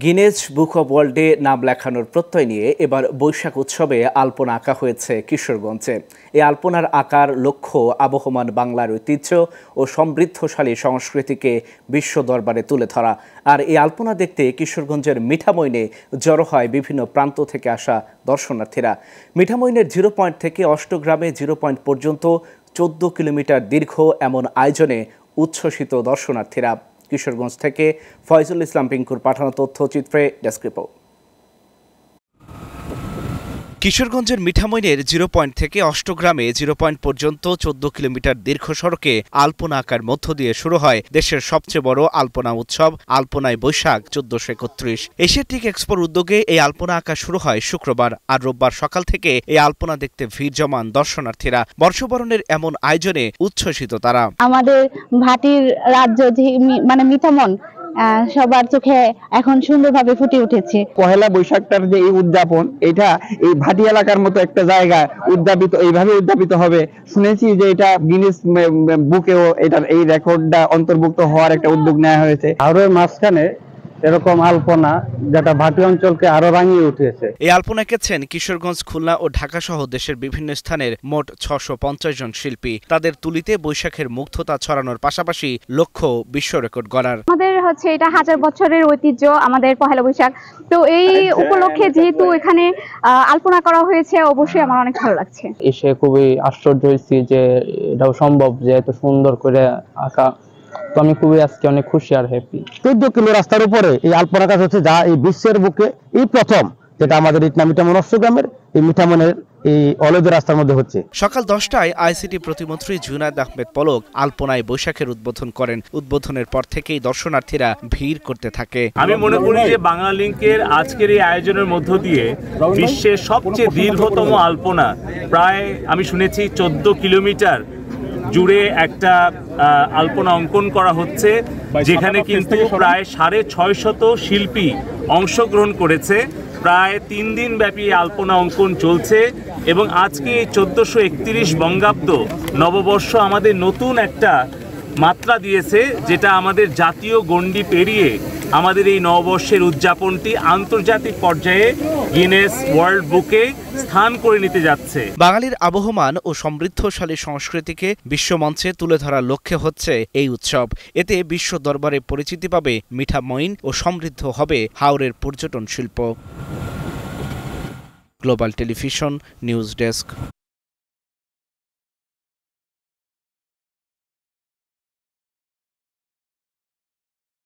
Guinness book of ওয়ার্ল্ডে নাম লেখানোর প্রত্যয় নিয়ে এবার বৈশাখ উৎসবে আলপনা আঁকা হয়েছে কিশোরগঞ্জে। এই আলপনার আঁকার লক্ষ্য আবহমান বাংলার ঐতিহ্য ও সমৃদ্ধশালী সংস্কৃতিকে বিশ্ব দরবারে তুলে ধরা। আর এই আলপনা দেখতে কিশোরগঞ্জের মিঠামইনে জড়ো হয় বিভিন্ন প্রান্ত থেকে আসা দর্শনার্থীরা। মিঠামইনের 0 পয়েন্ট থেকে অষ্টগ্রামে 0 পয়েন্ট পর্যন্ত 14 কিলোমিটার দীর্ঘ এমন আয়োজনে উচ্ছ্বসিত দর্শনার্থীরা। কিশোরগঞ্জ থেকে ফয়জুল ইসলাম পিঙ্কুর পাঠানো তথ্যচিত্রে ডেস্ক রিপোর্ট। কিশোরগঞ্জের মিঠামইনের 0 পয়েন্ট থেকে অষ্টগ্রামে 0 পয়েন্ট পর্যন্ত 14 কিলোমিটার দীর্ঘ সড়কে আলপনা আঁকার মধ্য দিয়ে শুরু হয় দেশের সবচেয়ে বড় আলপনা উৎসব আলপনায় বৈশাখ 1431। এশিয়াটিক এক্সপোর উদ্যোগে এই আলপনা আঁকা শুরু হয় শুক্রবার, আর রোববার সকাল থেকে এই আলপনা দেখতে ভিড় জমান দর্শনার্থীরা। বর্ষবরণের এমন আয়োজনে উচ্ছ্বসিত তারা। আমাদের ভাটির রাজ্য মানে মিঠামন সবার চোখে এখন সুন্দরভাবে ফুটে উঠেছে। পহেলা বৈশাখটার যে এই উদযাপন, এটা এই ভাটি এলাকার মতো একটা জায়গায় এইভাবে উদযাপিত হবে। শুনেছি যে এটা গিনেস বুকেও এটার এই রেকর্ডটা অন্তর্ভুক্ত হওয়ার একটা উদ্যোগ নেওয়া হয়েছে। আরো মাঝখানে এরকম আলপনা যেটা ভাটি অঞ্চলকে আরো রাঙিয়ে উঠেছে। এই আলপনা এঁকেছেন কিশোরগঞ্জ, খুলনা ও ঢাকা সহ দেশের বিভিন্ন স্থানের মোট 650 জন শিল্পী। তাদের তুলিতে বৈশাখের মুগ্ধতা ছড়ানোর পাশাপাশি লক্ষ্য বিশ্ব রেকর্ড গড়ার। আমাদের এটা 1000 বছরের ঐতিহ্য আমাদের পহেলা বৈশাখ। তো এই উপলক্ষে যেহেতু এখানে আলপনা করা হয়েছে, অবশ্যই আমার অনেক ভালো লাগছে। এসে খুবই আশ্চর্য হয়েছি যে এটাও সম্ভব, যে এত সুন্দর করে আঁকা। তো আমি খুবই আজকে অনেক খুশি আর হ্যাপি। 14 কিলো রাস্তার উপরে এই আলপনা কাজ হচ্ছে, যা এই বিশ্বের বুকে এই প্রথম, যেটা আমাদের মিঠামন অষ্টগ্রামের এই মিঠামনের এই অলৌকিক রাস্তার মধ্যে হচ্ছে। সকাল 10টায় আইসিটি প্রতিমন্ত্রী জুনায়েদ আহমেদ পলক আলপনায় বৈশাখের উদ্বোধন করেন। উদ্বোধনের পর থেকেই দর্শনার্থীরা ভিড় করতে থাকে। আমি মনে করি যে বাংলালিংকের আজকের এই আয়োজনের মধ্য দিয়ে বিশ্বের সবচেয়ে দীর্ঘতম আলপনা, প্রায় আমি শুনেছি 14 কিলোমিটার জুড়ে একটা আলপনা অঙ্কন করা হচ্ছে, যেখানে কিন্তু প্রায় 650 শিল্পী অংশগ্রহণ করেছে। প্রায় 3 দিন ব্যাপী আলপনা অঙ্কন চলছে এবং আজকে 1431 বঙ্গাব্দ নববর্ষ আমাদের নতুন একটা মাত্রা দিয়েছে, যেটা আমাদের জাতীয় গণ্ডি পেরিয়ে আমাদের এই নববর্ষের উদযাপনটি আন্তর্জাতিক পর্যায়ে গিনেস ওয়ার্ল্ড বুকে স্থান করে নিতে যাচ্ছে। বাঙালির আবহমান ও সমৃদ্ধশালী সংস্কৃতিকে বিশ্বমঞ্চে তুলে ধরার লক্ষ্যে হচ্ছে এই উৎসব। এতে বিশ্ব দরবারে পরিচিতি পাবে মিঠামইন ও সমৃদ্ধ হবে হাওরের পর্যটন শিল্প। Global television news desk.